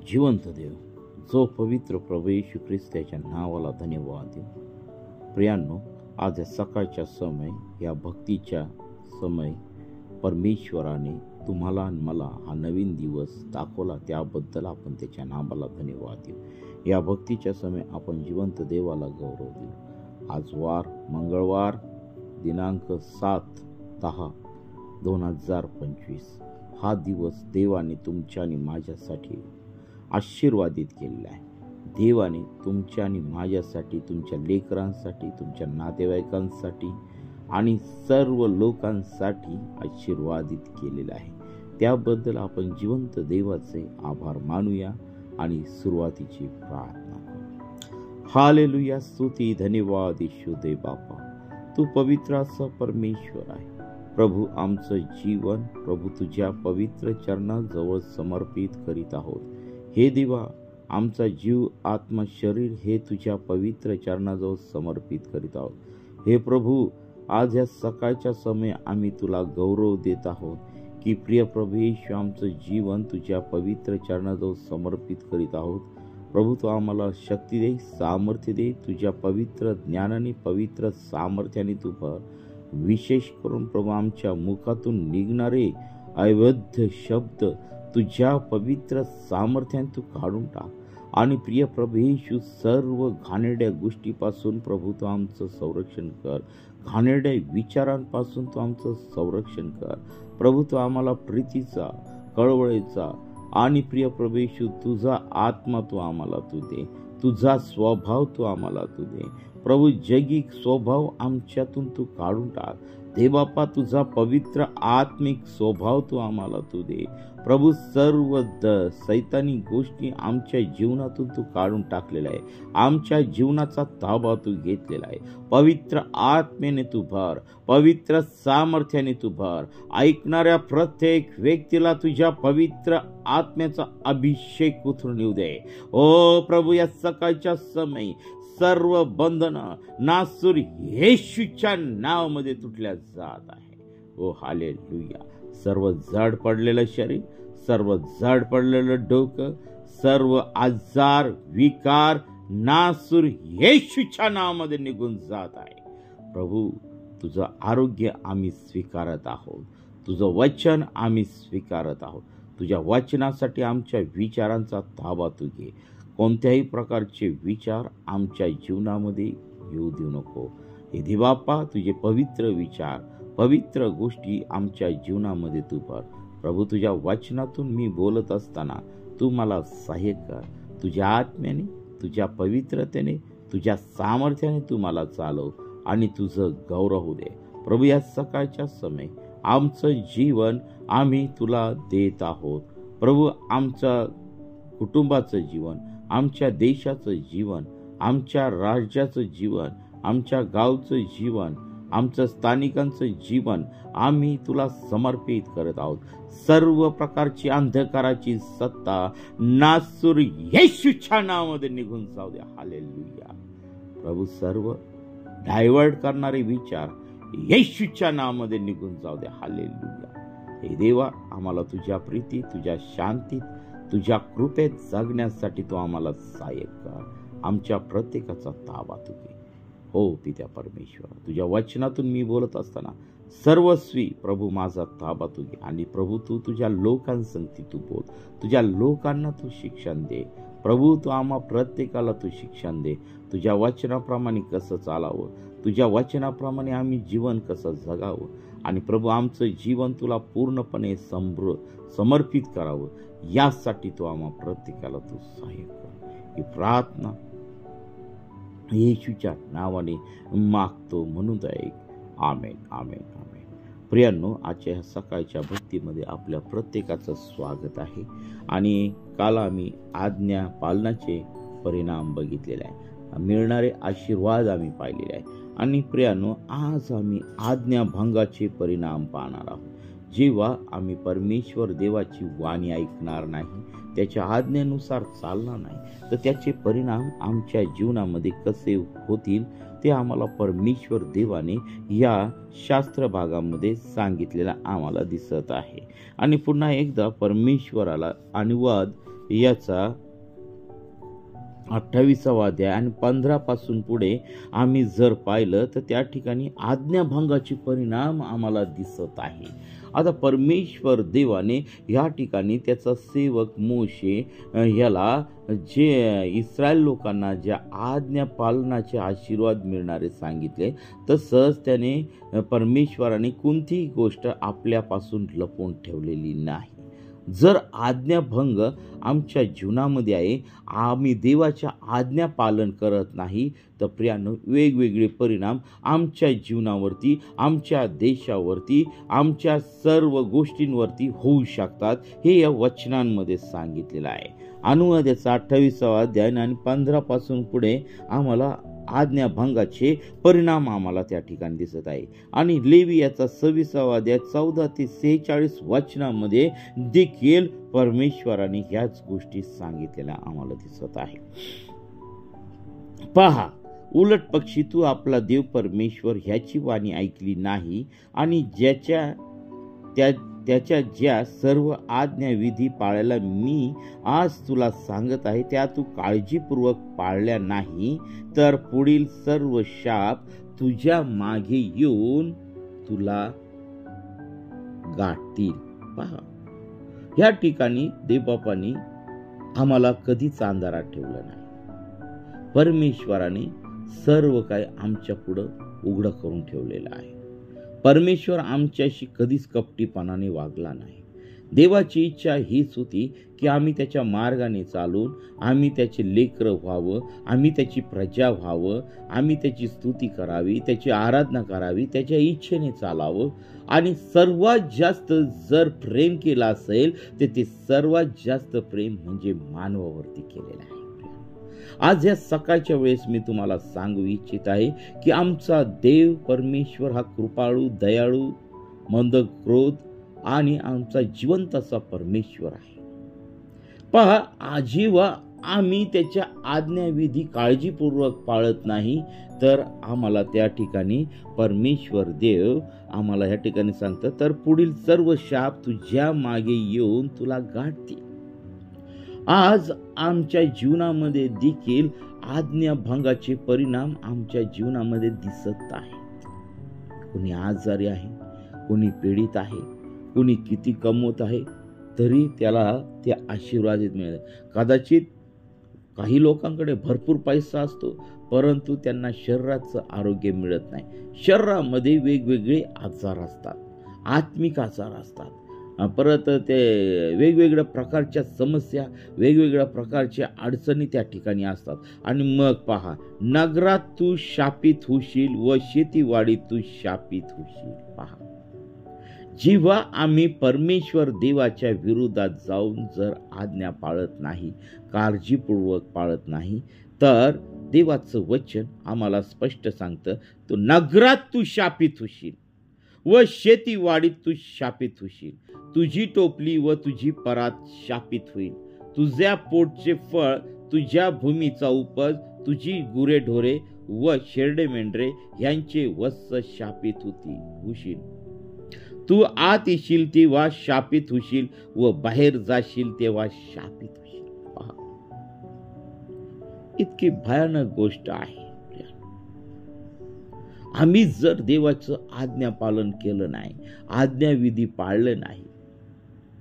जिवंत देव, जो पवित्र प्रभू येशू ख्रिस्त याच्या नावाला धन्यवाद देऊ. प्रियांनो, आज या सकाळच्या समय, या भक्तीच्या समय परमेश्वराने तुम्हाला आणि मला हा नवीन दिवस दाखवला, त्याबद्दल आपण त्याच्या नावाला धन्यवाद देऊ. या भक्तीच्या समय आपण जिवंत देवाला गौरव देऊ. आज वार मंगळवार दिनांक 7/10/2025 हा दिवस देवाने तुमच्या आणि माझ्यासाठी आशीर्वादित केलेला आहे. देवाने तुमच्या आणि माझ्यासाठी, तुमच्या लेकरांसाठी, तुमच्या नातेवाईकांसाठी आणि सर्व लोकांसाठी आशीर्वादित केलेला आहे. त्याबद्दल आपण जिवंत देवाचे आभार मानूया आणि सुरुवातीची प्रार्थना करू. हालेलुया, स्तुती, धन्यवाद येशू दे बापा, तू पवित्र असा परमेश्वर आहे. प्रभू, आमचं जीवन प्रभू तुझ्या पवित्र चरणाजवळ समर्पित करीत आहोत. हे देवा, आमचा जीव, आत्मा, शरीर हे तुझ्या पवित्र चरणाजवळ समर्पित करीत आहोत. हे प्रभू, आज या सकाळच्या समय आम्ही तुला गौरव देत आहोत की प्रिय प्रभू येशू, आमचं जीवन तुझ्या पवित्र चरणाजवळ समर्पित करीत आहोत. प्रभू, तू आम्हाला शक्ती दे, सामर्थ्य दे. तुझ्या पवित्र ज्ञानाने, पवित्र सामर्थ्याने तू भर. विशेष करून प्रभू, आमच्या मुखातून निघणारे अवैध शब्द तुझ्या पवित्र सामर्थ्याने तू काढून टाक. आणि प्रिय प्रभू येशू, सर्व घाणेरड्या गोष्टीपासून प्रभू तू आमचं संरक्षण कर. घाणेरड्या विचारांपासून तू आमचं संरक्षण कर. प्रभू, तू आम्हाला प्रीतीचा, कळवळीचा आणि प्रिय प्रभू येशू तुझा आत्मा तू आम्हाला तू दे. तुझा स्वभाव तू आम्हाला तू दे. प्रभू, जैगिक स्वभाव आमच्यातून तू काढून टाक. देवबापा, तुझा पवित्र आत्मिक स्वभाव तू आम्हाला तू दे. प्रभू, सर्व सैतानी गोष्टी आमच्या जीवनातून तू काढून टाकलेला आहे. आमच्या जीवनाचा ताबा तू घेतलेला आहे. पवित्र आत्मेने तू भर, पवित्र सामर्थ्याने तू भर. ऐकणाऱ्या प्रत्येक व्यक्तीला तुझ्या पवित्र आत्म्याचा अभिषेक उतरून येऊ दे. ओ प्रभू, या सकाळच्या समय सर्व बंधन नासूर येशूच्या नावामध्ये तुटल्या जात आहे. ओ हालेलुया. सर्व जड पडलेलं शरीर, सर्व जड पडलेलं डोकं, सर्व आजार, विकार नासूर येशूच्या नावामध्ये निघून जात आहे. प्रभू, तुझं आरोग्य आम्ही स्वीकारत आहोत. तुझं वचन आम्ही स्वीकारत आहोत. तुझ्या वचनासाठी आमच्या विचारांचा ताबा तू घे. कोणत्याही प्रकारचे विचार आमच्या जीवनामध्ये येऊ देऊ नको. हे देवाप्पा, तुझे पवित्र विचार, पवित्र गोष्टी आमच्या जीवनामध्ये तू भर. प्रभू, तुझ्या वचनातून मी बोलत असताना तू मला सहाय्य कर. तुझ्या आत्म्याने, तुझ्या पवित्रतेने, तुझ्या सामर्थ्याने तू मला चालव आणि तुझं गौरव होऊ दे. प्रभू, या सकाळच्या समय आमचं जीवन आम्ही तुला देत आहोत. प्रभू, आमचं कुटुंबाचं जीवन, आमच्या देशाचं जीवन, आमच्या राज्याचं जीवन, आमच्या गावचं जीवन, आमचं स्थानिकांचं जीवन आम्ही तुला समर्पित करत आहोत. सर्व प्रकारची अंधकाराची सत्ता नासूर येशूच्या नावामध्ये निघून जाऊ द्या. हालेलुया. प्रभू, सर्व डायव्हर्ट करणारे विचार येशूच्या नावामध्ये निघून जाऊ द्या. हालेलुया. हे देवा, आम्हाला तुझ्या प्रीती, तुझ्या शांतीत, तुझ्या कृपेत जगण्यासाठी तू आम्हाला सहाय्य कर. आमच्या प्रत्येकाचा ताबा तू घे. हो पित्या परमेश्वर, तुझ्या वचनातून मी बोलत असताना सर्वस्वी प्रभू माझा ताबा तू घे. आणि प्रभू, तू तुझ्या लोकांसंगती तू बोल. तुझ्या लोकांना तू शिक्षण दे. प्रभू, तू आम्हा प्रत्येकाला तू शिक्षण दे. तुझ्या वचनाप्रमाणे कसं चालावं, तुझ्या वचनाप्रमाणे आम्ही जीवन कसं जगावं. आणि प्रभू, आमचं जीवन तुला पूर्णपणे समर्पित करावं, यासाठी तू आम्हा प्रत्येकाला तू सहाय्य कर. ही प्रार्थना येशूच्या नावाने मागतो म्हणून ऐक. आमेन, आमेन, आमेन. प्रियांनो, आजच्या ह्या सकाळच्या भक्तीमध्ये आपल्या प्रत्येकाचं स्वागत आहे. आणि काल आम्ही आज्ञा पालनाचे परिणाम बघितलेले आहे, मिळणारे आशीर्वाद आम्ही पाहिलेले आहे. आणि प्रियांनो, आज आम्ही आज्ञाभंगाचे परिणाम पाहणार आहोत. जेव्हा आम्ही परमेश्वर देवाची वाणी ऐकणार नाही, त्याच्या आज्ञेनुसार चालणार नाही, तर त्याचे परिणाम आमच्या जीवनामध्ये कसे होतील ते आम्हाला परमेश्वर देवाने या शास्त्र भागामध्ये सांगितलेला आम्हाला दिसत आहे. आणि पुन्हा एकदा परमेश्वराला अनुवाद याचा 28वा अध्याय आणि 15 पासून पुढे आम्ही जर पाहिलं तर त्या ठिकाणी आज्ञाभंगाचे परिणाम आम्हाला दिसत आहे. आता परमेश्वर देवाने या ठिकाणी त्याचा सेवक मोशे याला जे इस्रायल लोकांना ज्या आज्ञा पालनाचे आशीर्वाद मिळणारे सांगितले, तसंच त्याने परमेश्वराने कोणतीही गोष्ट आपल्यापासून लपवून ठेवलेली नाही. जर आज्ञाभंग आमच्या जीवनामध्ये आहे, आम्ही देवाच्या आज्ञा पालन करत नाही, तर प्रियानो वेगवेगळे परिणाम आमच्या जीवनावरती, आमच्या देशावरती, आमच्या सर्व गोष्टींवरती होऊ शकतात. हे या वचनांमध्ये सांगितलेलं आहे. अनुवादाचा 28वा अध्याय आणि 15 पासून पुढे आम्हाला आज्ञाभंगाचे परिणाम आम्हाला त्या ठिकाणी दिसत आहे. आणि लेवियाचा 26वा अध्याय 14 ते 46 वचनामध्ये देखील परमेश्वराने ह्याच गोष्टी सांगितलेल्या आम्हाला दिसत आहे. पहा, उलट पक्षी तू आपला देव परमेश्वर ह्याची वाणी ऐकली नाही आणि त्याच्या ज्या सर्व आज्ञाविधी पाळायला मी आज तुला सांगत आहे त्या तू काळजीपूर्वक पाळल्या नाही, तर पुढील सर्व शाप तुझ्या मागे येऊन तुला गाठतील. पहा, या ठिकाणी देवबापांनी आम्हाला कधीच अंधारात ठेवलं नाही. परमेश्वराने सर्व काही आमच्या पुढं उघडं करून ठेवलेलं आहे. परमेश्वर आमच्याशी कधीच कपटीपणाने वागला नाही. देवाची इच्छा हीच होती की आम्ही त्याच्या मार्गाने चालून आम्ही त्याचे लेकरं व्हावं, आम्ही त्याची प्रजा व्हावं, आम्ही त्याची स्तुती करावी, त्याची आराधना करावी, त्याच्या इच्छेने चालावं. आणि सर्वात जास्त जर प्रेम केलं असेल तर ते सर्वात जास्त प्रेम म्हणजे मानवावरती केलेलं आहे. आज या सकाळच्या वेळेस मी तुम्हाला सांगू इच्छित आहे की आमचा देव परमेश्वर हा कृपाळू, दयाळू, मंद क्रोध आणि आमचा जिवंत असा परमेश्वर आहे. पहा, जेव्हा आम्ही त्याच्या आज्ञाविधी काळजीपूर्वक पाळत नाही, तर आम्हाला त्या ठिकाणी परमेश्वर देव आम्हाला या ठिकाणी सांगतं, तर पुढील सर्व शाप तुझ्या मागे येऊन तुला गाठतील. आज आमच्या जीवनामध्ये देखील आज्ञाभंगाचे परिणाम आमच्या जीवनामध्ये दिसत आहेत. कोणी आजारी आहे, कोणी पीडित आहे, कोणी किती कमवत आहे तरी त्याला ते आशीर्वादित मिळत. कदाचित काही लोकांकडे भरपूर पैसा असतो परंतु त्यांना शरीराचं आरोग्य मिळत नाही. शरीरामध्ये वेगवेगळे आजार असतात, आत्मिक आजार असतात, परत ते वेगवेगळ्या प्रकारच्या समस्या, वेगवेगळ्या प्रकारच्या अडचणी त्या ठिकाणी असतात. आणि मग पहा, नगरात तू शापित होशील व शेतीवाडीत तू शापित होशील. पहा, जेव्हा आम्ही परमेश्वर देवाच्या विरोधात जाऊन जर आज्ञा पाळत नाही, काळजीपूर्वक पाळत नाही, तर देवाचं वचन आम्हाला स्पष्ट सांगतं, तो नगरात तू शापित होशील व शेतीवाडीत तू शापित होशील. तुझी टोपली व तुझी परात शापित होईल. तुझ्या पोटचे फळ, तुझ्या भूमीचा उपज, तुझी गुरेढोरे व शेरडे मेंढरे यांचे वत्स शापित होशील. तू आत येशील तेव्हा शापित होशील व बाहेर जाशील तेव्हा शापित होशील. पहा, इतकी भयानक गोष्ट आहे. आम्ही जर देवाचं आज्ञा पालन केलं नाही, आज्ञाविधी पाळलं नाही,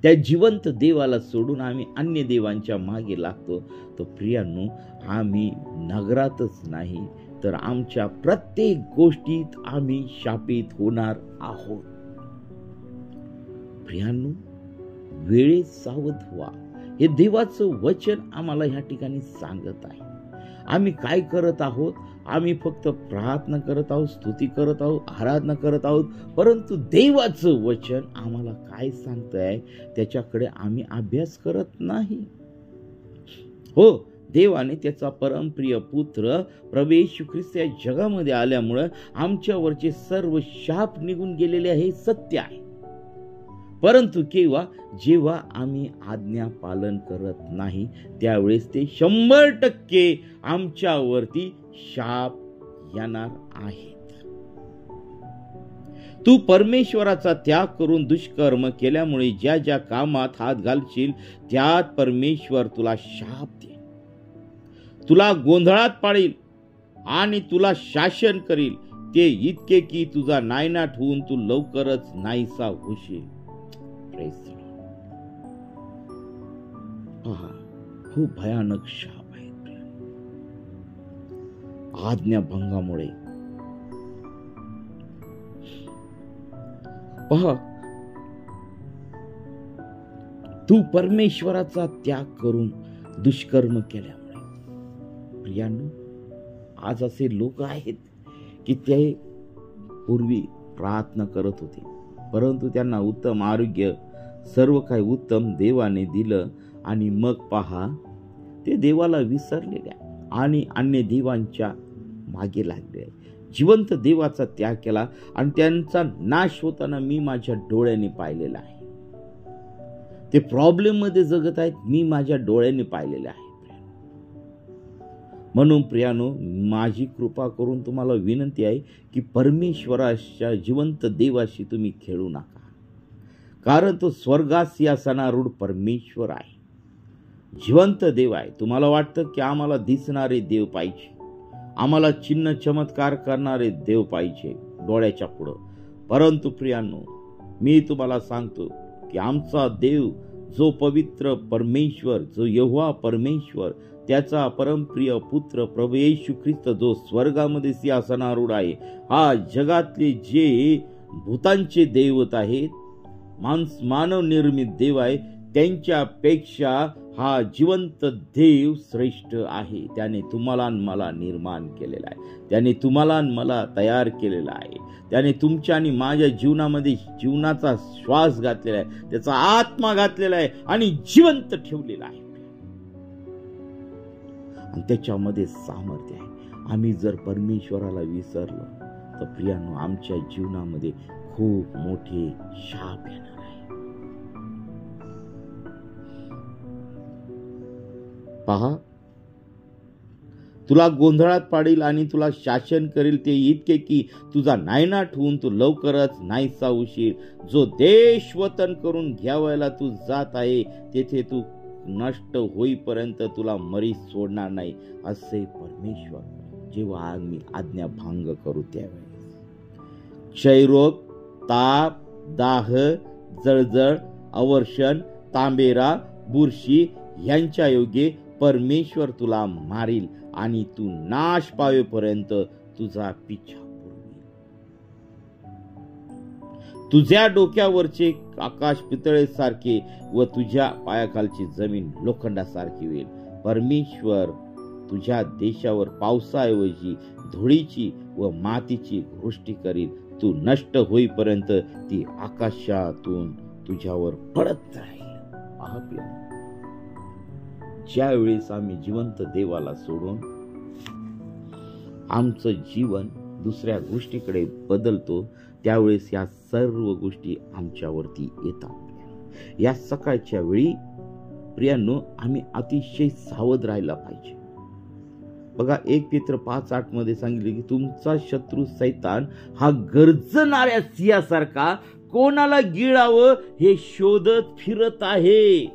त्या जिवंत देवाला सोडून आम्ही अन्य देवांच्या मागे लागतो, तर प्रियांनो आम्ही नगरातच नाही तर आमच्या प्रत्येक गोष्टीत आम्ही शापित होणार आहोत. प्रियांनो, वेळेत सावध व्हा, हे देवाचं वचन आम्हाला ह्या ठिकाणी सांगत आहे. आम्ही काय करत आहोत? आम्ही फक्त प्रार्थना करत आहोत, स्तुती करत आहोत, आराधना करत आहोत, परंतु देवाचं वचन आम्हाला काय सांगतंय त्याच्याकडे आम्ही अभ्यास करत नाही. हो, देवाने त्याचा परमप्रिय पुत्र प्रभू येशू ख्रिस्त या जगामध्ये आल्यामुळे आमच्यावरचे सर्व शाप निघून गेलेले आहे, सत्य आहे. परंतु जेव्हा आम्ही आज्ञा पालन करत नाही त्यावेळेस ते 100% आमच्यावरती शाप येणार आहेत. तू परमेश्वराचा त्याग करून दुष्कर्म केल्यामुळे ज्या ज्या कामात हात घालशील त्यात परमेश्वर तुला शाप देईल, तुला गोंधळात पाडील आणि तुला शासन करील, ते इतके की तुझा नायनाट होऊन तू लवकरच नाहीसा होशील. पहा, खूप भयानक शाप आहे आज्ञाभंगामुळे. पहा, तू परमेश्वराचा त्याग करून दुष्कर्म केल्यामुळे. प्रियांनो, आज असे लोक आहेत की ते पूर्वी प्रार्थना करत होते, परंतु त्यांना उत्तम आरोग्य, सर्व काही उत्तम देवाने दिलं आणि मग पहा, ते देवाला विसरलेल्या आणि अन्य देवांच्या मागे लागले, जिवंत देवाचा त्याग केला आणि त्यांचा नाश होताना मी माझ्या डोळ्याने पाहिलेला आहे. ते प्रॉब्लेम मध्ये जगत आहेत, मी माझ्या डोळ्याने पाहिलेले आहे. म्हणून प्रियानो, माझी कृपा करून तुम्हाला विनंती आहे की परमेश्वराच्या जिवंत देवाशी तुम्ही खेळू नका, कारण तो स्वर्गात सिंहासनारूढ परमेश्वर आहे, जिवंत देव आहे. तुम्हाला वाटतं की आम्हाला दिसणारे देव पाहिजे, आम्हाला चिन्ह चमत्कार करणारे देव पाहिजे डोळ्याच्या पुढं, परंतु प्रियांनो, मी तुम्हाला सांगतो की आमचा देव जो पवित्र परमेश्वर, जो यहोवा परमेश्वर, त्याचा परमप्रिय पुत्र प्रभू येशू ख्रिस्त जो स्वर्गामध्ये सिंहासनारूढ आहे, हा जगातले जे भूतांचे दैवत आहेत, मानव निर्मित देव आहे, त्यांच्यापेक्षा हा जिवंत देव श्रेष्ठ आहे. त्याने तुम्हाला आणि मला निर्माण केलेला आहे, त्याने तुम्हाला आणि मला तयार केलेला आहे, त्याने तुमच्या आणि माझ्या जीवनामध्ये जीवनाचा श्वास घातलेला आहे, त्याचा आत्मा घातलेला आहे आणि जिवंत ठेवलेला आहे, आणि त्याच्यामध्ये सामर्थ्य आहे. आम्ही जर परमेश्वराला विसरलो तर प्रियांनो, आमच्या जीवनामध्ये खूप मोठे शाप येणार आहे. पहा, तुला गोंधळात पाडील आणि तुला शासन करील, ते इतके की तुझा नायनाट होऊन तू लवकरच नाहीसा होशील. जो देश वतन करून घ्यावायला तू जात आहे, तेथे तू नष्ट होईपर्यंत तुला मरी सोडणार नाही, असे परमेश्वर. जेव्हा आम्ही आज्ञाभंग करू त्यावेळेस क्षयरोग, ताप, दाह, जळजळ, अवर्षण, तांबेरा, बुरशी यांच्या योगे परमेश्वर तुला मारील आणि तू नाश पावेपर्यंत तुझा पिछा पुरवील. तुझ्या डोक्यावरचे आकाश पितळेसारखे व तुझ्या पायाखालची जमीन लोखंडासारखी होईल. परमेश्वर तुझ्या देशावर पावसाऐवजी धुळीची व मातीची वृष्टी करील. तू नष्ट होईपर्यंत ती आकाशातून तुझ्यावर पडत राहील. ज्या वेळेस आम्ही जिवंत देवाला सोडून आमचं जीवन दुसऱ्या गोष्टीकडे बदलतो, त्यावेळेस या सर्व गोष्टी आमच्यावरती येतात. या सकाळच्या वेळी प्रियांनो, आम्ही अतिशय सावध राहायला पाहिजे. बघा, 1 पेत्र 5:8 मध्ये सांगितले की तुमचा शत्रू सैतान हा गर्जणाऱ्या सिंहासारखा कोणाला गिळावं हे शोधत फिरत आहे.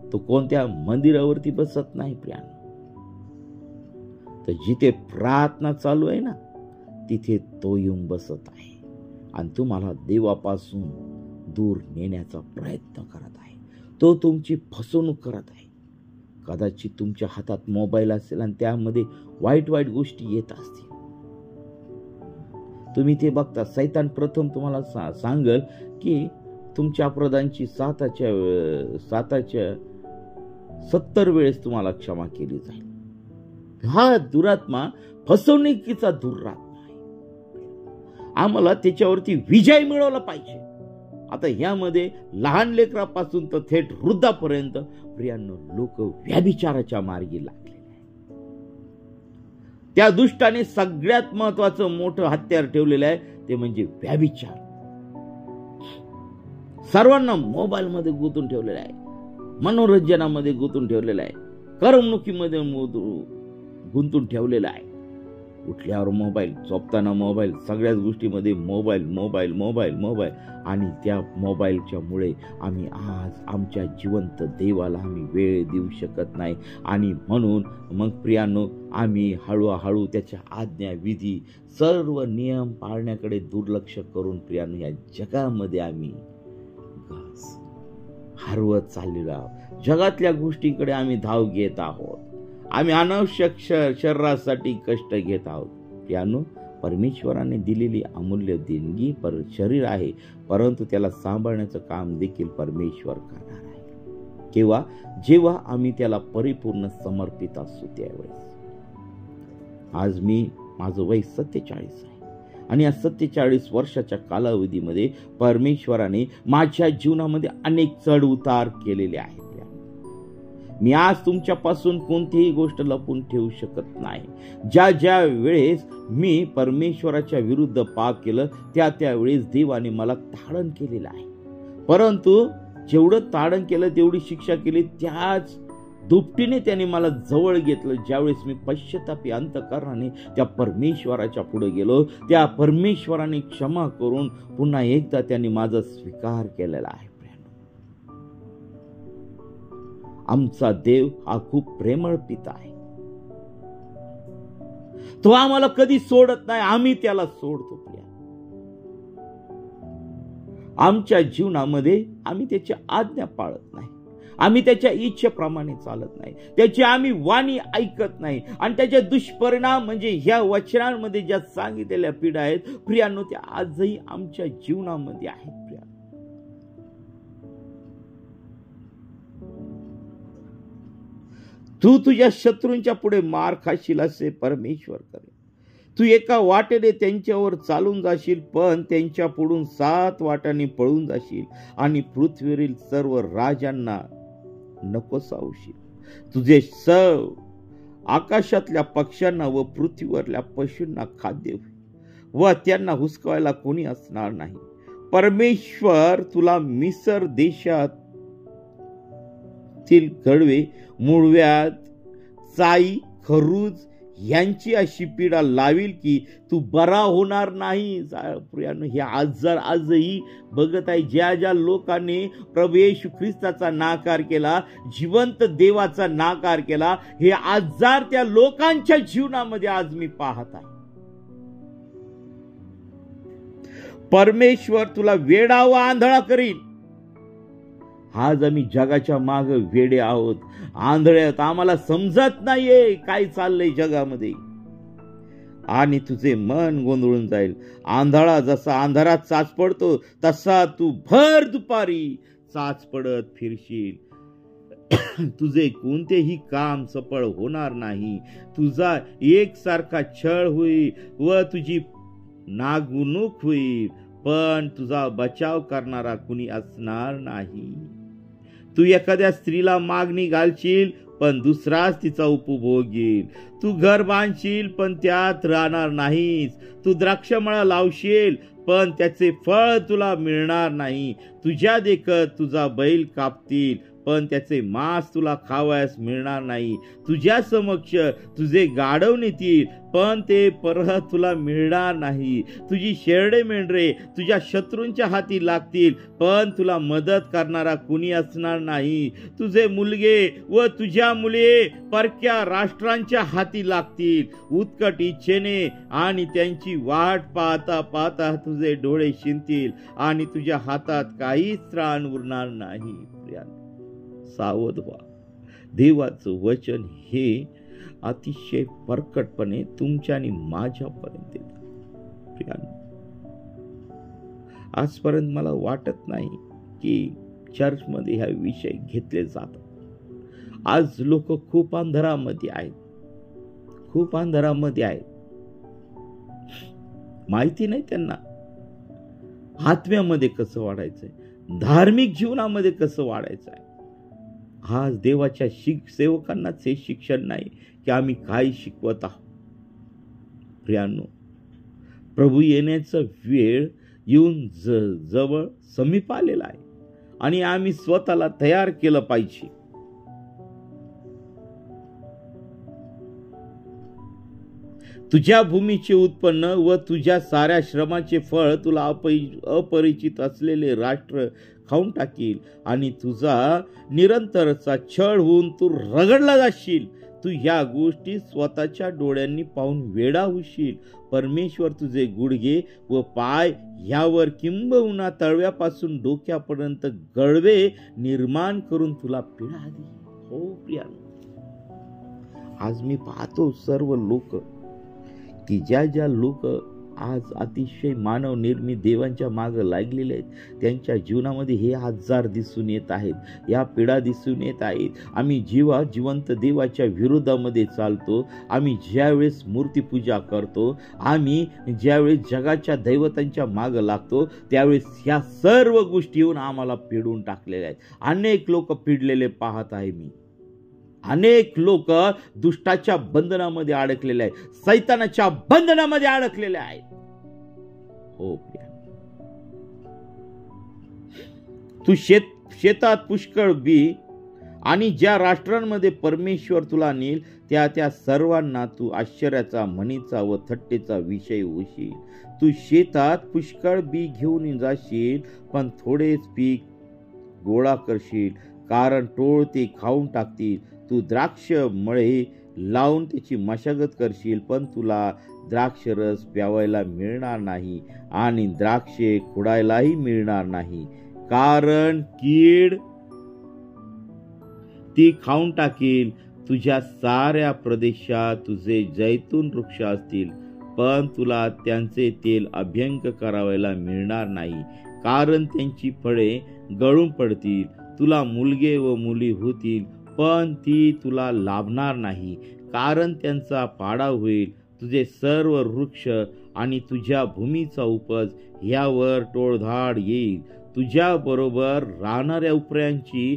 तो कोणत्या मंदिरावरती बसत नाही प्रियांनो, तर जिथे प्रार्थना चालू आहे ना, तिथे तो येऊन बसत आहे आणि तुम्हाला देवापासून दूर नेण्याचा प्रयत्न करत आहे. तो तुमची फसवणूक करत आहे. कदाचित तुमच्या हातात मोबाईल असेल आणि त्यामध्ये वाईट वाईट गोष्टी येत असतील, तुम्ही ते बघता. सैतान प्रथम तुम्हाला सांगल की तुमच्या अपराधांची 70 वेळेस तुम्हाला क्षमा केली जाईल. हा दुरात्मा फसवणुकीचा दुरात्मा आहे. आम्हाला त्याच्यावरती विजय मिळवला पाहिजे. आता यामध्ये लहान लेकरापासून तर थेट वृद्धापर्यंत प्रियांनो, लोक व्यभिचाराच्या मार्गी लागलेले आहेत. त्या दुष्टाने सगळ्यात महत्वाचं मोठं हत्यार ठेवलेलं आहे, ते म्हणजे व्यभिचार. सर्वांना मोबाईल मध्ये गुंतून ठेवलेलं आहे, मनोरंजनामध्ये गुंतून ठेवलेलं आहे, करमणुकीमध्ये गुंतून ठेवलेलं आहे. उठल्यावर मोबाईल, झोपताना मोबाईल, सगळ्याच गोष्टीमध्ये मोबाईल मोबाईल मोबाईल मोबाईल. आणि त्या मोबाईलच्यामुळे आम्ही आज आमच्या जिवंत देवाला आम्ही वेळ देऊ शकत नाही. आणि म्हणून मग प्रियानो, आम्ही हळूहळू त्याच्या आज्ञा, विधी, सर्व नियम पाळण्याकडे दुर्लक्ष करून प्रियानो या जगामध्ये आम्ही हरवत चाललेलो आहोत. जगातल्या गोष्टींकडे आम्ही धाव घेत आहोत. आम्ही अनावश्यक शरीरासाठी कष्ट घेत आहोत. प्रियानो, परमेश्वराने दिलेली अमूल्य देणगी शरीर आहे, परंतु त्याला सांभाळण्याचं काम देखील परमेश्वर करणार आहे. जेव्हा आम्ही त्याला परिपूर्ण समर्पित असू त्यावेळेस. आज माझं वय 47 आहे आणि या 47 वर्षाच्या कालावधीमध्ये परमेश्वराने माझ्या जीवनामध्ये अनेक चढ उतार केलेले आहेत. मी आज तुमच्यापासून कोणतीही गोष्ट लपून ठेवू शकत नाही. ज्या वेळेस मी परमेश्वराच्या विरुद्ध पाप केलं त्या वेळेस देवाने मला ताडण केलेलं आहे. परंतु जेवढं ताडण केलं तेवढी शिक्षा केली, त्याच दुपटीने त्याने मला जवळ घेतलं. ज्यावेळेस मी पश्चातापी अंतःकरणाने त्या परमेश्वराच्या पुढे गेलो, त्या परमेश्वराने क्षमा करून पुन्हा एकदा त्यांनी माझा स्वीकार केलेला आहे. आमचा देव हा खूप प्रेमळ पिता आहे. तो आम्हाला कधी सोडत नाही, आम्ही त्याला सोडतो. प्रिया, आमच्या जीवनामध्ये आम्ही त्याची आज्ञा पाळत नाही, आम्ही त्याच्या इच्छेप्रमाणे चालत नाही, त्याची आम्ही वाणी ऐकत नाही. आणि त्याचे दुष्परिणाम म्हणजे ह्या वचनांमध्ये ज्या सांगितलेल्या पीडा आहेत प्रियांनो, त्या आजही आमच्या जीवनामध्ये आहेत. प्रिया, तू तुझ्या शत्रूंच्या पुढे मार खाशील असे परमेश्वर करे. तू एका वाटेने त्यांच्यावर चालून जाशील, पण त्यांच्या पुढून 7 वाटांनी पळून जाशील आणि पृथ्वीवरील सर्व राजांना नको सावशील. तुझे सव आकाशातल्या पक्ष्यांना व पृथ्वीवरल्या पशूंना खाद्य होईल व त्यांना हुसकावायला कोणी असणार नाही. परमेश्वर तुला मिसर देशातील कडवे, मुळव्याध, चाई, खरूज यांची अशी पीडा लावील की तू बरा होणार नाही. प्रियानो, हे आजार आजही बघत आहे. ज्या लोकांनी प्रभू येशू ख्रिस्ताचा नाकार केला, जिवंत देवाचा नाकार केला, हे आजार त्या लोकांच्या जीवनामध्ये आज मी पाहत आहे. परमेश्वर तुला वेडा व आंधळा करील. आज आम्ही जगाच्या माग वेडे आहोत, आंधळे आहोत. आम्हाला समजत नाहीये काय चाललंय जगामध्ये, आणि तुझे मन गोंधळून जाईल. आंधळा जसा अंधारात चाच पडतो तसा तू भर दुपारी चाच पडत फिरशील. तुझे कोणतेही काम सफळ होणार नाही. तुझा एकसारखा छळ होईल व तुझी नागणूक होईल, पण तुझा बचाव करणारा कुणी असणार नाही. तू एखाद्या स्त्रीला मागणी घालशील, पण दुसराच तिचा उपभोग घेईल. तू घर बांधशील, पण त्यात राहणार नाहीस. तू द्राक्षमळा लावशील, पण त्याचे फळ तुला मिळणार नाही. तुझ्या देखत तुझा बैल कापतील, पण त्याचे मांस तुला खावयास मिळणार नाही. तुझ्या समक्ष तुझे गाढव नेतील, पण ते परत तुला मिळणार नाही. तुझी शेरडे मेंढरे तुझ्या शत्रूंच्या हाती लागतील, पण तुला मदत करणारा कुणी असणार नाही. तुझे मुलगे व तुझ्या मुले परक्या राष्ट्रांच्या हाती लागतील उत्कट इच्छेने, आणि त्यांची वाट पाहता पाहता तुझे डोळे शिंतील आणि तुझ्या हातात काहीच त्राण उरणार नाही. सावध व्हा. देवाचं वचन हे अतिशय परकटपणे तुमच्या आणि माझ्यापर्यंत येतं. आजपर्यंत मला वाटत नाही की चर्चमध्ये ह्या विषय घेतले जातात. आज लोक खूप अंधारामध्ये आहेत, खूप अंधारामध्ये आहेत. माहिती नाही त्यांना आत्म्यामध्ये कसं वाढायचंय, धार्मिक जीवनामध्ये कसं वाढायचंय. आज देवाच्या सेवकांनाच हे शिक्षण नाही की आम्ही काय शिकवत आहोत. प्रियांनो, प्रभू येण्याचा वेळ येऊन जवळ समीप आलेला आहे आणि आम्ही स्वतःला तयार केलं पाहिजे. तुझ्या भूमीचे उत्पन्न व तुझ्या साऱ्या श्रमाचे फळ तुला अपरिचित असलेले राष्ट्र खाऊन टाकील आणि तुझा निरंतरचा छळ होऊन तू रगडला जाशील. तू या गोष्टी स्वतःच्या डोळ्यांनी पाहून वेडा होशील. परमेश्वर तुझे गुडघे व पाय यावर किंबहुना तळव्यापासून डोक्यापर्यंत गळवे निर्माण करून तुला पीडा दे. हो प्रियानो, आज मी पाहतो सर्व लोक की ज्या लोक आज अतिशय मानव निर्मित देवांच्या मागे लागलेले आहेत, त्यांच्या जीवनामध्ये हे आजार दिसून येत आहेत, या पीडा दिसून येत आहेत. आम्ही जिवंत देवाच्या विरोधामध्ये चालतो. आम्ही ज्यावेळेस मूर्तीपूजा करतो, आम्ही ज्यावेळेस जगाच्या दैवतांच्या मागे लागतो, त्यावेळेस ह्या सर्व गोष्टी येऊन आम्हाला पिडून टाकलेल्या आहेत. अनेक लोक पिडलेले पाहत आहे मी. अनेक लोक दुष्टाच्या बंधनामध्ये अडकलेले आहेत, सैतानाच्या बंधनामध्ये अडकलेले आहेत. हो प्रिया, तू शेतात पुष्कळ बी आणि ज्या राष्ट्रांमध्ये परमेश्वर तुला नेईल त्या सर्वांना तू आश्चर्याचा, म्हणीचा व थट्टेचा विषय होशील. तू शेतात पुष्कळ बी घेऊन जाशील, पण थोडेच पीक गोळा करशील, कारण टोळ ते खाऊन टाकतील. तू द्राक्ष मळे लावून त्याची मशागत करशील, पण तुला द्राक्षरस प्यावायला मिळणार नाही आणि द्राक्षे खुडायलाही मिळणार नाही, कारण कीड ती खाऊन टाकील. तुझ्या साऱ्या प्रदेशात तुझे जैतून वृक्ष असतील, पण तुला त्यांचे तेल अभ्यंग करावायला मिळणार नाही, कारण त्यांची फळे गळून पडतील. तुला मुलगे व मुली होतील, पण ती तुला लाभणार नाही, कारण त्यांचा पाडा होईल. तुझे सर्व वृक्ष आणि तुझ्या भूमीचा उपज यावर टोळधाड येईल. तुझ्या बरोबर राहणाऱ्या उपऱ्यांची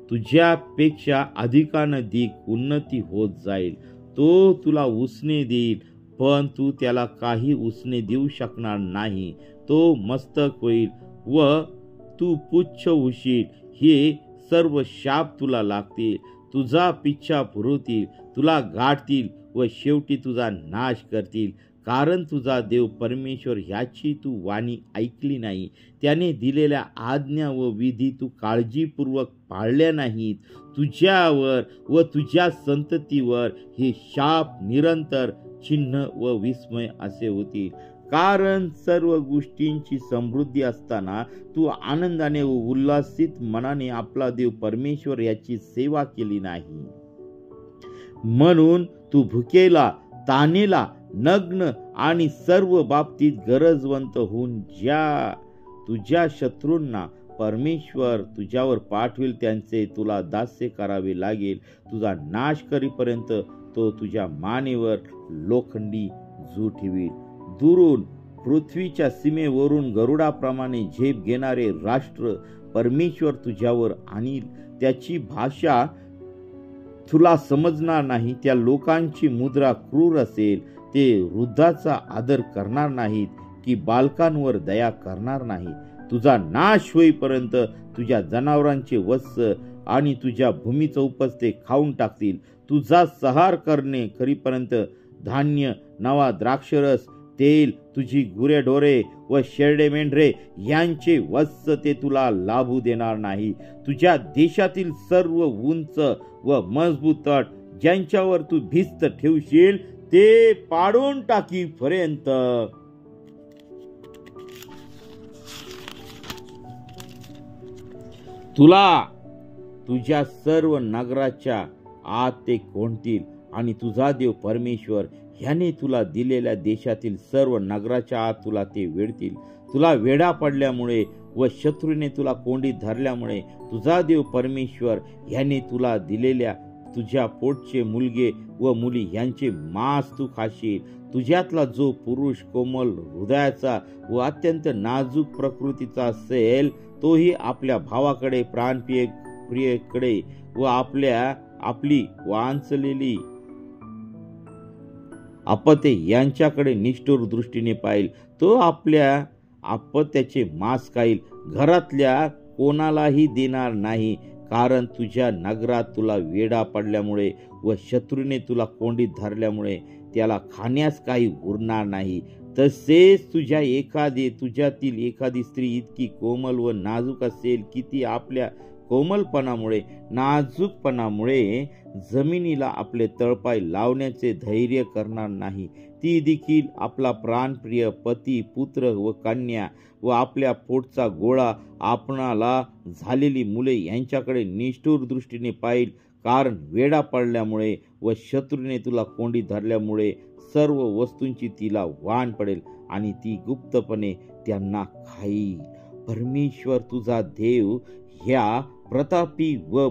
तुझ्यापेक्षा अधिकाधिक उन्नती होत जाईल. तो तुला उसने देईल, पण तू त्याला काही उसने देऊ शकणार नाही. तो मस्तक होईल व तू पुच्छ होशील. हे सर्व शाप तुला लागतील. तुझा पिच्छा पुरवतील, तुला गाठतील व शेवटी तुझा नाश करतील, कारण तुझा देव परमेश्वर ह्याची तू वाणी ऐकली नाही. त्याने दिलेल्या आज्ञा व विधी तू काळजीपूर्वक पाळल्या नाहीत. तुझ्यावर व तुझ्या संततीवर हे शाप निरंतर, चिन्ह व विस्मय असे होतील. कारण सर्व गोष्टींची समृद्धी असताना तू आनंदाने व उल्हासित मनाने आपला देव परमेश्वर याची सेवा केली नाही. म्हणून तू भुकेला, तानेला, नग्न आणि सर्व बाबतीत गरजवंत होऊन तुझ्या शत्रूंना परमेश्वर तुझ्यावर पाठवेल त्यांचे तुला दास्य करावे लागेल. तुझा नाश करीपर्यंत तो तुझ्या मानेवर लोखंडी जू ठेवील. दुरून पृथ्वीच्या सीमेवरून गरुडाप्रमाणे झेप घेणारे राष्ट्र परमेश्वर तुझ्यावर आणील. त्याची भाषा तुला समजणार नाही. त्या लोकांची मुद्रा क्रूर असेल. ते वृद्धाचा आदर करणार नाहीत की बालकांवर दया करणार नाही. तुझा नाश होईपर्यंत तुझ्या जनावरांचे वत्स आणि तुझ्या भूमीचा उपज ते खाऊन टाकतील. तुझा संहार करणे करीपर्यंत धान्य, नवा द्राक्षरस, तेल, तुझी गुरेढोरे व शेरडे मेंढरे यांचे वत्स ते तुला लाभू देणार नाही. तुझ्या देशातील सर्व उंच व मजबूत तट ज्यांच्यावर तू भिस्त ठेवशील ते पाडून टाकीपर्यंत तुला तुझ्या सर्व नगराच्या आत ते कोंडतील आणि तुझा देव परमेश्वर ह्याने तुला दिलेल्या देशातील सर्व नगराच्या आत तुला ते वेढतील. तुला वेढा पडल्यामुळे व शत्रूने तुला कोंडीत धरल्यामुळे तुझा देव परमेश्वर ह्याने तुला दिलेल्या तुझ्या पोटचे मुलगे व मुली यांचे मांस तू खाशील. तुझ्यातला जो पुरुष कोमल हृदयाचा व अत्यंत नाजूक प्रकृतीचा असेल तोही आपल्या भावाकडे, प्राणप्रियकडे व आपली वांचलेली अपते यांच्याकडे निष्ठुर दृष्टीने पाहिल. तो आपल्या अपत्याचे मांस खाईल. घरातल्या कोणालाही देणार नाही, कारण तुझ्या नगरात तुला वेढा पडल्यामुळे व शत्रूने तुला कोंडीत धरल्यामुळे त्याला खाण्यास काही उरणार नाही. तसेच तुझ्यातील एखादी स्त्री इतकी कोमल व नाजूक असेल की ती आपल्या कोमलपणामुळे, नाजूकपणामुळे जमिनीला आपले तळपाय लावण्याचे धैर्य करणार नाही. ती देखील आपला प्राणप्रिय पती, पुत्र व कन्या व आपल्या पोटचा गोळा, आपणाला झालेली मुले यांच्याकडे निष्ठुर दृष्टीने पाहिल. कारण वेडा पडल्यामुळे व शत्रूने तुला कोंडी धरल्यामुळे सर्व वस्तूंची तिला वाण पडेल आणि ती गुप्तपणे त्यांना खाईल. परमेश्वर तुझा देव ह्या प्रतापी व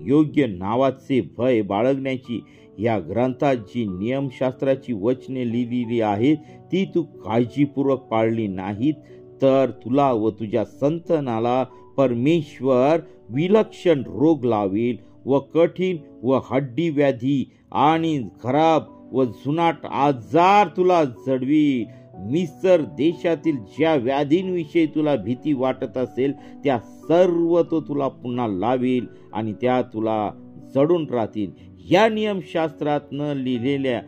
योग्य नावाचे भय बाळगण्याची या ग्रंथात जी नियमशास्त्राची वचने लिहिलेली आहेत ती तू काळजीपूर्वक पाळली नाहीत तर तुला व तुझ्या संतानाला परमेश्वर विलक्षण रोग लावील व कठीण व हड्डी व्याधी आणि खराब व जुनाट आजार तुला जडवील. मिस्र देशातील ज्या व्याधींविषयी तुला भीती वाटत असेल त्या सर्व तो तुला पुन्हा लावील आणि त्या तुला जडून राहतील. या नियमशास्त्रात न लिहिलेल्या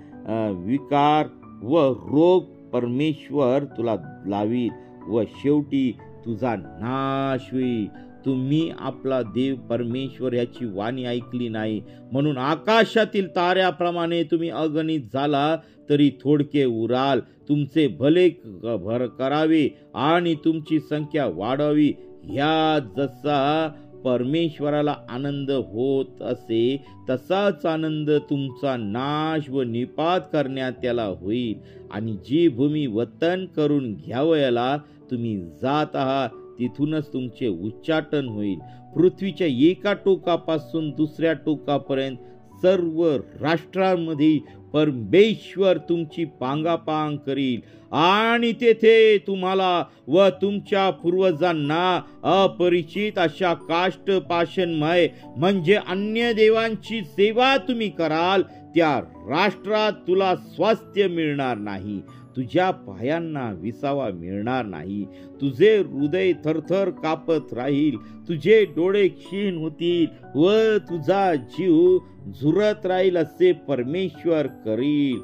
विकार व रोग परमेश्वर तुला लावील व शेवटी तुझा नाश होईल. तुम्ही आपला देव परमेश्वर याची वाणी ऐकली नाही, म्हणून आकाशातील ताऱ्याप्रमाणे तुम्ही अगणित झाला तरी थोडके उराल. तुमचे भले करावे आणि तुमची संख्या वाढावी. ह्या जसा परमेश्वराला आनंद होत असे तसाच आनंद तुमचा नाश व निपात करण्यात त्याला होईल. आणि जी भूमी वतन करून घ्यावयाला तुम्ही जात आहात तिथूनच तुमचे उच्चाटन होईल. पृथ्वीच्या एका टोकापासून दुसऱ्या टोकापर्यंत सर्व राष्ट्रांमध्ये परमेश्वर तुमची पांगापांग करील आणि तेथे तुम्हाला व तुमच्या पूर्वजांना अपरिचित अशा काष्ट पाषाणमय म्हणजे अन्य देवांची सेवा तुम्ही कराल त्या राष्ट्रात तुला स्वास्थ्य मिळणार नाही. तुझ्या पायांना विसावा मिळणार नाही. तुझे हृदय थरथर कापत राहील. तुझे डोळे क्षीण होतील व तुझा जीव झुरत राहील असे परमेश्वर करील.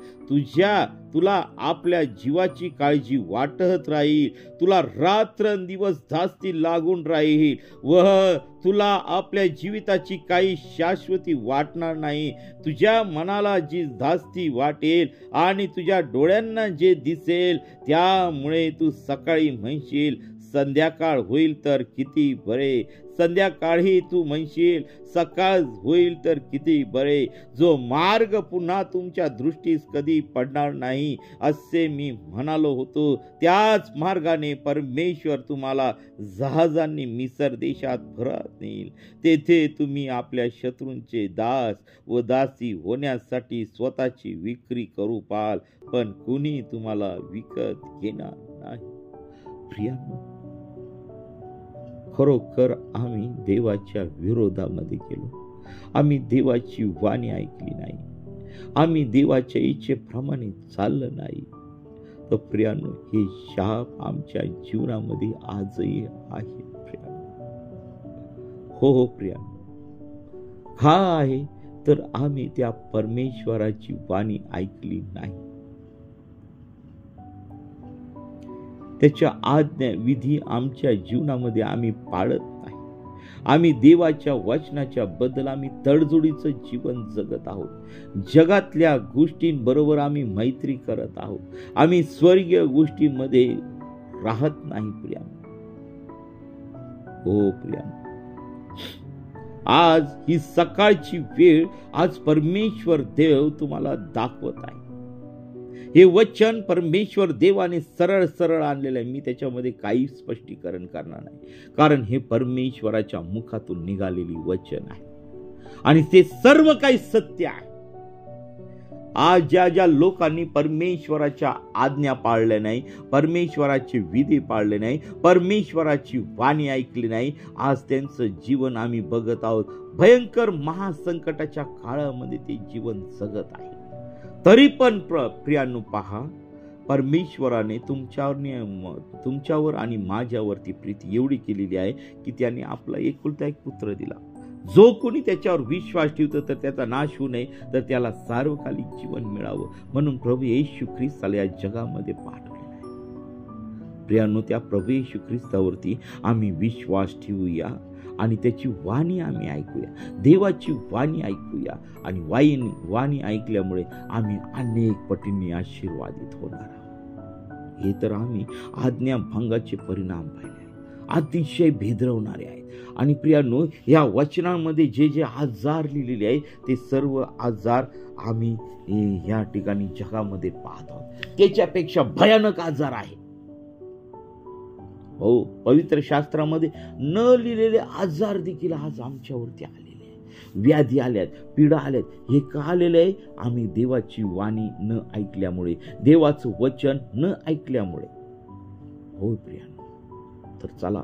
तुला आपल्या जीवाची काळजी वाटत राहील. तुला रात्रंदिवस धास्ती लागून राहील व तुला आपल्या जीविताची काही शाश्वती वाटणार नाही. तुझ्या मनाला जी धास्ती वाटेल आणि तुझ्या डोळ्यांना जे दिसेल त्यामुळे तू सकाळी म्हणशील संध्याकाळ होईल तर किती बरे. संध्याकाळी तू म्हणशील सकाळ होईल तर किती बरे. जो मार्ग पुन्हा तुमच्या दृष्टीस कधी पडणार नाही असे मी म्हणालो होतो त्याच मार्गाने परमेश्वर तुम्हाला जहाजांनी मिस्र देशात भरत नेईल. तेथे तुम्ही आपल्या शत्रूंचे दास व दासी होण्यासाठी स्वतःची विक्री करू पाल, पण कुणी तुम्हाला विकत घेणार नाही. प्रियानो, खरोखर आम्ही देवाच्या विरोधामध्ये गेलो. आम्ही देवाची वाणी ऐकली नाही. आम्ही देवाच्या इच्छेप्रमाणे चाललं नाही. तर प्रियानो, हे शाप आमच्या जीवनामध्ये आजही आहे प्रियानो. हो प्रियानो, हा आहे तर आम्ही त्या परमेश्वराची वाणी ऐकली नाही. त्याच्या आज्ञा विधी आमच्या जीवनामध्ये आम्ही पाळत नाही. आम्ही देवाच्या वचनाच्या बद्दल आम्ही तडजोडीचं जीवन जगत आहोत. जगातल्या गोष्टींबरोबर आम्ही मैत्री करत आहोत. आम्ही स्वर्गीय गोष्टींमध्ये राहत नाही प्रियानो. हो प्रियानो, आज ही सकाळची वेळ आज परमेश्वर देव तुम्हाला दाखवत आहे. हे वचन परमेश्वर देवाने सरळ सरळ आणलेलं आहे. मी त्याच्यामध्ये काही स्पष्टीकरण करणार नाही, कारण हे परमेश्वराच्या मुखातून निघालेली वचन आहे आणि ते सर्व काही सत्य आहे. आज ज्या लोकांनी परमेश्वराच्या आज्ञा पाळल्या नाही, परमेश्वराचे विधी पाळले नाही, परमेश्वराची वाणी ऐकली नाही, आज त्यांचं जीवन आम्ही बघत आहोत. भयंकर महासंकटाच्या काळामध्ये ते जीवन जगत आहे. तरी पण प्रियांनो, पहा, परमेश्वराने तुमच्यावर आणि माझ्यावरती प्रीती एवढी केलेली आहे की त्याने आपला एकुलता एक पुत्र दिला. जो कोणी त्याच्यावर विश्वास ठेवतो तर त्याचा नाश होऊ नये, तर त्याला सार्वकालिक जीवन मिळावं म्हणून प्रभू येशू ख्रिस्ताला या जगामध्ये पाठवलेलं आहे. प्रियांनो, त्या प्रभू येशू ख्रिस्तावरती आम्ही विश्वास ठेवूया आणि त्याची वाणी आम्ही ऐकूया, देवाची वाणी ऐकूया. आणि वाणी ऐकल्यामुळे आम्ही अनेक पटींनी आशीर्वादित होणार आहोत. हे तर आम्ही आज्ञाभंगाचे परिणाम पाहिले, अतिशय भेदरवणारे आहेत. आणि प्रियांनो, या वचनांमध्ये जे जे आजार लिहिलेले आहेत ते सर्व आजार आम्ही या ठिकाणी जगामध्ये पाहत आहोत. त्याच्यापेक्षा भयानक आजार आहे. हो, पवित्र शास्त्रामध्ये न लिहिलेले आजार देखील आज आमच्यावरती आलेले आहे. व्याधी आल्यात, पीडा आल्यात. हे का आलेलं आहे? आम्ही देवाची वाणी न ऐकल्यामुळे, देवाचं वचन न ऐकल्यामुळे. हो प्रियांनो, तर चला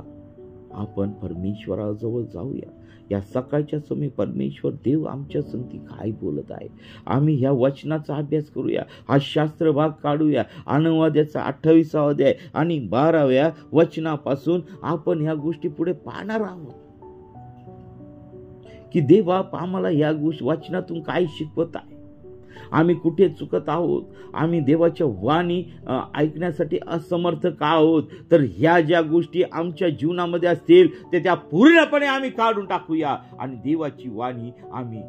आपण परमेश्वराजवळ जाऊया. या सकाळच्या समय परमेश्वर देव आमच्या संगती काय बोलत आहे, आम्ही ह्या वचनाचा अभ्यास करूया. हा शास्त्र भाग काढूया. अनुवादाचा 28वा अध्याय आणि 12व्या वचनापासून आपण ह्या गोष्टी पुढे पाहणार आहोत की देव आम्हाला या गोष्टी वचनातून काय शिकवत आहे, आम्ही कुठे चुकत आहोत, आम्ही देवाच्या वाणी ऐकण्यासाठी असमर्थ का आहोत. तर ह्या ज्या गोष्टी आमच्या जीवनामध्ये असतील ते त्या पूर्णपणे आम्ही काढून टाकूया आणि देवाची वाणी आम्ही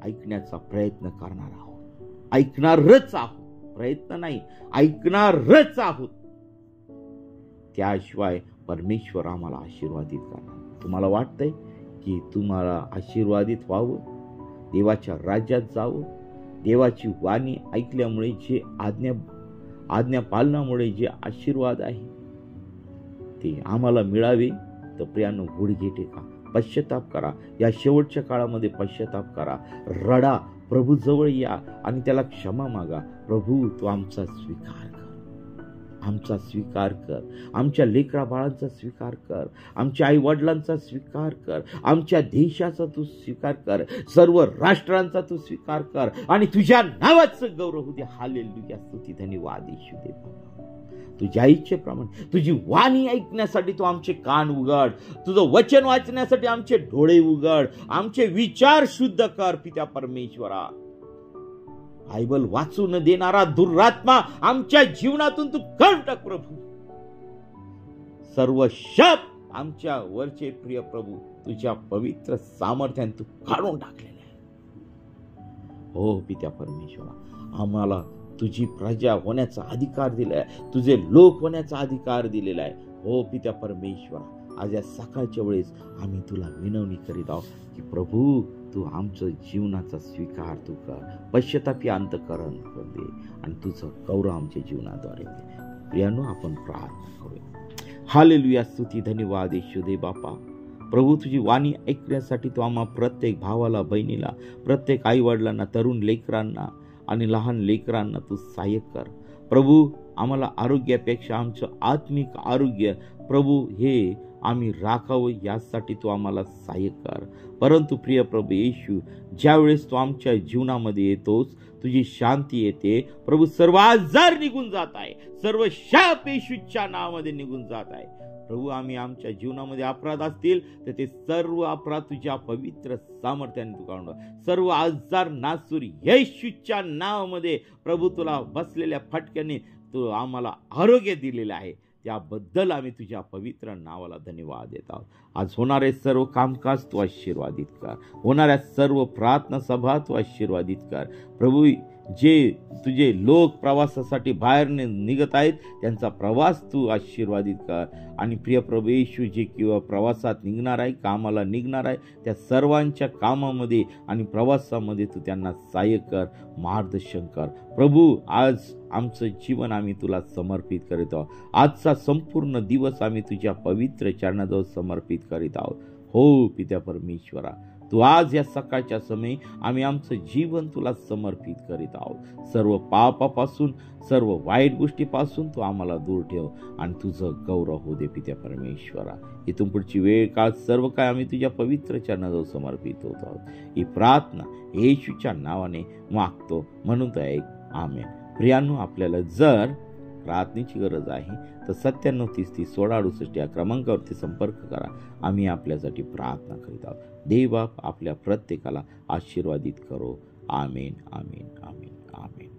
ऐकण्याचा प्रयत्न करणार आहोत. ऐकणारच आहोत, प्रयत्न नाही, ऐकणारच आहोत. त्याशिवाय परमेश्वर आम्हाला आशीर्वादित करणार. तुम्हाला वाटतंय की तुम्हाला आशीर्वादित व्हावं, देवाच्या राज्यात जावं, देवाची वाणी ऐकल्यामुळे जे आज्ञा पालनामुळे जे आशीर्वाद आहे ते आम्हाला मिळावे. तर प्रियांनो, गुडघे टेका, पश्चाताप करा. या शेवटच्या काळामध्ये पश्चाताप करा, रडा, प्रभू जवळ या आणि त्याला क्षमा मागा. प्रभू, तू आमचा स्वीकार कर, आमचा स्वीकार कर, आमच्या लेकरा बाळांचा स्वीकार कर, आमच्या आई वडिलांचा स्वीकार कर, आमच्या देशाचा तू स्वीकार कर, सर्व राष्ट्रांचा तू स्वीकार कर आणि तुझ्या नावाचं गौरव होऊ दे. हालेलुया, स्तुती, धन्यवाद येशू देवा. तुझ्या इच्छेप्रमाणे तुझी वाणी ऐकण्यासाठी तू आमचे कान उघड, तुझं वचन वाचण्यासाठी आमचे डोळे उघड, आमचे विचार शुद्ध कर. पित्या परमेश्वरा, बायबल वाचू न देणारा दुरात्मा आमच्या जीवनातून तू काढून टाक प्रभू. सर्व शब्द आमच्या वरचे प्रिय प्रभू तुझ्या पवित्र सामर्थ्याने तू काढून टाकलेले आहे. हो पित्या परमेश्वरा, आम्हाला तुझी प्रजा होण्याचा अधिकार दिलाय, तुझे लोक होण्याचा अधिकार दिलेला आहे. हो पित्या परमेश्वरा, आज या सकाळच्या वेळेस आम्ही तुला विनवणी करीत आहोत की प्रभू, तू आमचं जीवनाचा स्वीकार तू कर, पश्चातापी अंतःकरण कर दे आणि तुझं गौरव आमच्या जीवनाद्वारे दे. प्रियांनो, आपण प्रार्थना करूया. हालेलुया, स्तुती, धन्यवाद येशू दे बापा. प्रभू, तुझी वाणी ऐकण्यासाठी तू आम्हा प्रत्येक भावाला, बहिणीला, प्रत्येक आई वडिलांना, तरुण लेकरांना आणि लहान लेकरांना तू सहाय्य कर. प्रभू, आम्हाला आरोग्यापेक्षा आमचं आत्मिक आरोग्य प्रभू हे आम्ही राखावं यासाठी तू आम्हाला सहाय्य कर. परंतु प्रिय प्रभू येशू, ज्यावेळेस तू आमच्या जीवनामध्ये येतोस, तुझी शांती येते प्रभू. सर्व आजार निघून जात आहे, सर्व शाप येशूच्या नावामध्ये निघून जात आहे. प्रभू, आम्ही आमच्या जीवनामध्ये अपराध असतील तर ते सर्व अपराध तुझ्या पवित्र सामर्थ्याने तू काढून टाक. सर्व आजार नासूर येशूच्या नावामध्ये प्रभू, तुला बसलेल्या फटक्याने तू आम्हाला आरोग्य दिलेलं आहे, त्याबद्दल आम्ही तुझ्या पवित्र नावाला धन्यवाद देत आहोत. आज होणारे सर्व कामकाज तू आशीर्वादित कर, होणाऱ्या सर्व प्रार्थना सभा तू आशीर्वादित कर. प्रभू, जे तुझे लोक प्रवासासाठी बाहेर निघत आहेत त्यांचा प्रवास तू आशीर्वादित कर. आणि प्रिय प्रभू येशू, जे किंवा प्रवासात निघणार आहे, कामाला निघणार आहे, त्या सर्वांच्या कामामध्ये आणि प्रवासामध्ये तू त्यांना सहाय्य कर, मार्गदर्शन कर. प्रभू, आज आमचं जीवन आम्ही तुला समर्पित करीत आहोत. आजचा संपूर्ण दिवस आम्ही तुझ्या पवित्र चरणाजवळ समर्पित करीत आहोत. हो पित्या परमेश्वरा, तू आज या सकाळच्या समयी आम्ही आमचं जीवन तुला समर्पित करीत आहोत. सर्व पापापासून, सर्व वाईट गोष्टीपासून तू आम्हाला दूर ठेव आणि तुझं गौरव होऊ दे पित्या परमेश्वरा. इथून पुढची वेळ काळ सर्व काय आम्ही तुझ्या पवित्र चरणाजवळ समर्पित होत आहोत. ही प्रार्थना येशूच्या नावाने मागतो म्हणून तो ऐक. आमेन. प्रियांनो, आपल्याला जर प्रार्थनेची गरज आहे तर 9730301668 या क्रमांकावरती संपर्क करा. आम्ही आपल्यासाठी प्रार्थना करीत आहोत. देव बाप आपल्या प्रत्येकाला आशीर्वादित करो. आमेन, आमेन, आमेन, आमेन.